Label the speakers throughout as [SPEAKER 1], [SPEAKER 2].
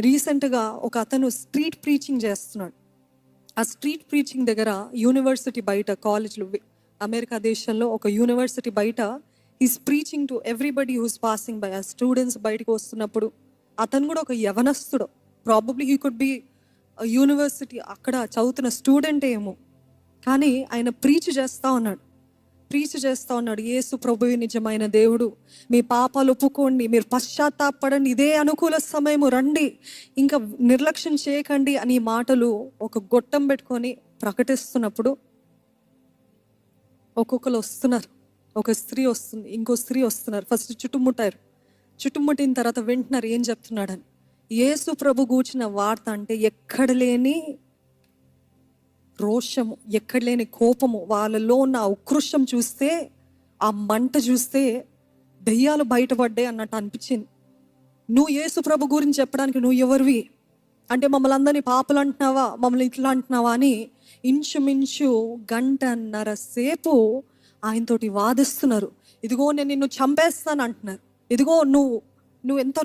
[SPEAKER 1] రీసెంట్గా ఒక అతను స్ట్రీట్ ప్రీచింగ్ చేస్తున్నాడు. ఆ స్ట్రీట్ ప్రీచింగ్ దగ్గర యూనివర్సిటీ బయట కాలేజ్లు, అమెరికా దేశంలో ఒక యూనివర్సిటీ బయట is preaching to everybody who's passing by. ఆ స్టూడెంట్స్ బయటకు వస్తున్నప్పుడు అతను కూడా ఒక యవనస్తుడు, probably he could be university అక్కడ చదువుతున్న స్టూడెంట్ ఏమో, కానీ ఆయన ప్రీచ్ చేస్తూ ఉన్నాడు, యేసు ప్రభువే నిజమైన దేవుడు, మీ పాపాలు ఒప్పుకోండి, మీరు పశ్చాత్తాపడండి, ఇదే అనుకూల సమయము, రండి, ఇంకా నిర్లక్ష్యం చేయకండి అని మాటలు ఒక గొట్టం పెట్టుకొని ప్రకటిస్తున్నప్పుడు ఒక్కొక్కరు వస్తున్నారు. ఒక స్త్రీ వస్తుంది, ఇంకో స్త్రీ వస్తున్నారు. ఫస్ట్ చుట్టుముట్టిన తర్వాత వింటున్నారు ఏం చెప్తున్నాడని. యేసు ప్రభు గూర్చిన వార్త అంటే ఎక్కడ లేని రోషము, ఎక్కడ లేని కోపము, వాళ్ళలో ఉన్న ఉక్రోషం చూస్తే, ఆ మంట చూస్తే దెయ్యాలు బయటపడ్డాయి అన్నట్టు అనిపించింది. నువ్వు యేసు ప్రభు గురించి చెప్పడానికి నువ్వు ఎవరివి అంటే, మమ్మల్ని అందరినీ పాపలు అంటున్నావా, మమ్మల్ని ఇట్లా అంటున్నావా అని ఇంచుమించు 1.5 గంటల సేపు ఆయనతోటి వాదిస్తున్నారు. ఇదిగో నేను నిన్ను చంపేస్తాను అంటున్నారు. ఇదిగో నువ్వు ఎంత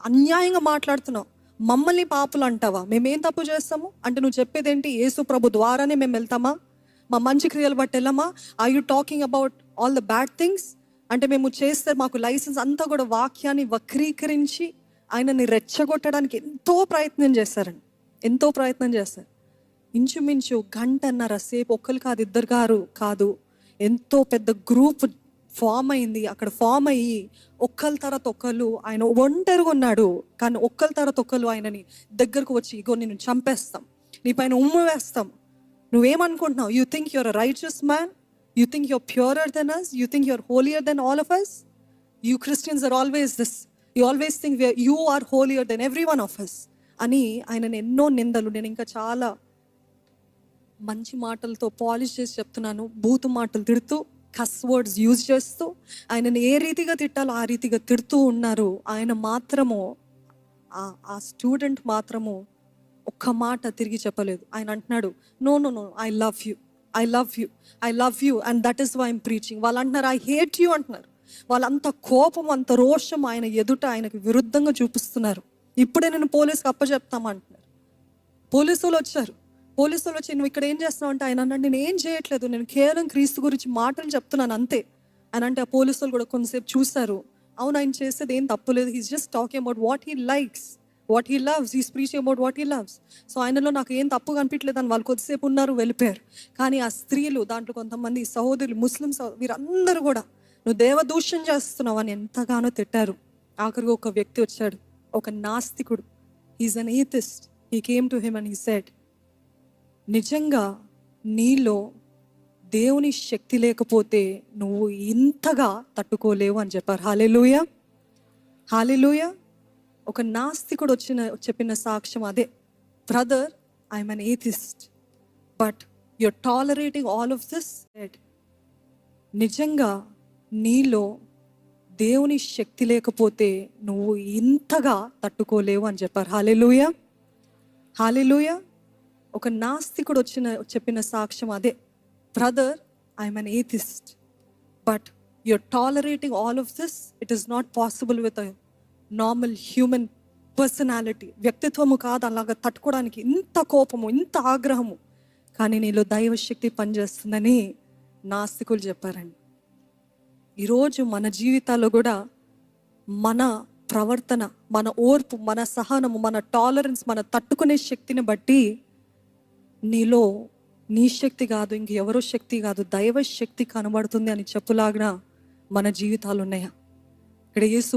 [SPEAKER 1] అన్యాయంగా మాట్లాడుతున్నావు, మమ్మల్ని పాపులు అంటావా, మేమేం తప్పు చేస్తాము అంటే నువ్వు చెప్పేదేంటి, యేసు ప్రభు ద్వారానే మేము వెళ్తామా, మా మంచి క్రియలు బట్టి వెళ్ళమా, are you talking about all the bad things అంటే మేము చేస్తే మాకు లైసెన్స్ అంతా కూడా వాక్యాన్ని వక్రీకరించి ఆయనని రెచ్చగొట్టడానికి ఎంతో ప్రయత్నం చేస్తారు. ఇంచుమించు 1.5 గంటల సేపు ఒకరు కాదు, ఇద్దరు కాదు, ఎంతో పెద్ద గ్రూప్ ఫామ్ అయింది. అక్కడ ఫామ్ అయ్యి ఒక్కరి తర్వాత ఒకళ్ళు, ఆయన ఒంటరిగా ఉన్నాడు కానీ ఒక్కరి తర్వాత ఒకళ్ళు ఆయనని దగ్గరకు వచ్చి, ఇగో నిన్ను చంపేస్తాం, నీ పైన ఉమ్ము వేస్తాం, నువ్వేమనుకుంటున్నావు, you think you're a righteous man, you think you're purer than us, you think you're holier than all of us, you Christians are always this, you always think you are holier than every one of us అని ఆయనని ఎన్నో నిందలు, నేను ఇంకా చాలా మంచి మాటలతో polish చేసి చెప్తున్నాను, బూతు మాటలు తిడుతూ, కస్ వర్డ్స్ యూజ్ చేస్తూ ఆయనను ఏ రీతిగా తిట్టాలో ఆ రీతిగా తిడుతూ ఉన్నారు. ఆయన మాత్రము, ఆ స్టూడెంట్ మాత్రము ఒక్క మాట తిరిగి చెప్పలేదు. ఆయన అంటున్నాడు, no, I love you and that is why I'm preaching. వాళ్ళు అంటున్నారు ఐ హేట్ యూ అంటున్నారు. వాళ్ళంత కోపం, అంత రోషం ఆయన ఎదుట ఆయనకు విరుద్ధంగా చూపిస్తున్నారు. ఇప్పుడే నేను పోలీసుకి అప్పచెప్తామంటున్నారు. పోలీసులు వచ్చి నువ్వు ఇక్కడ ఏం చేస్తున్నావు అంటే, ఆయన అన్నాడు నేను ఏం చేయట్లేదు, నేను కేవలం క్రీస్తు గురించి మాటలు చెప్తున్నాను అంతే అని అంటే, ఆ పోలీసులు కూడా కొంతసేపు చూశారు. అవును, ఆయన చేసేది ఏం తప్పులేదు, he's just talking about what he likes, what he loves, he's preaching about what he loves. So ఆయనలో నాకు ఏం తప్పు కనిపించలేదు అని వాళ్ళు కొద్దిసేపు ఉన్నారు, వెళ్ళిపోయారు. కానీ ఆ స్త్రీలు, దాంట్లో కొంతమంది సహోదరులు, ముస్లిమ్స్, వీరందరూ కూడా నువ్వు దేవదూషణ చేస్తున్నావు అని ఎంతగానో తిట్టారు. ఆఖరికి ఒక వ్యక్తి వచ్చాడు, ఒక నాస్తికుడు, he's an atheist. He came to him and he said, నిజంగా నీలో దేవుని శక్తి లేకపోతే నువ్వు ఇంతగా తట్టుకోలేవు అని చెప్పారు. హల్లెలూయా. ఒక నాస్తికుడు చెప్పిన సాక్ష్యం అదే, brother I'm an atheist but you're tolerating all of this. నిజంగా నీలో దేవుని శక్తి లేకపోతే నువ్వు ఇంతగా తట్టుకోలేవు అని చెప్పారు. హల్లెలూయా. ఒక నాస్తికుడు చెప్పిన సాక్ష్యం అదే, brother I'm an atheist but you're tolerating all of this, it is not possible with a normal human personality. వ్యక్తిత్వము కాదు అలాగా తట్టుకోవడానికి, ఇంత కోపము, ఇంత ఆగ్రహము, కానీ నీలో దైవశక్తి పనిచేస్తుందని నాస్తికులు చెప్పారండి. ఈరోజు మన జీవితాల్లో కూడా మన ప్రవర్తన, మన ఓర్పు, మన సహనము, మన టాలరెన్స్, మన తట్టుకునే శక్తిని బట్టి నీలో నీ శక్తి కాదు, ఇంకెవరో శక్తి కాదు, దైవ శక్తి కనబడుతుంది అని చెప్పులాగా మన జీవితాలు ఉన్నాయా? ఇక్కడ యేసు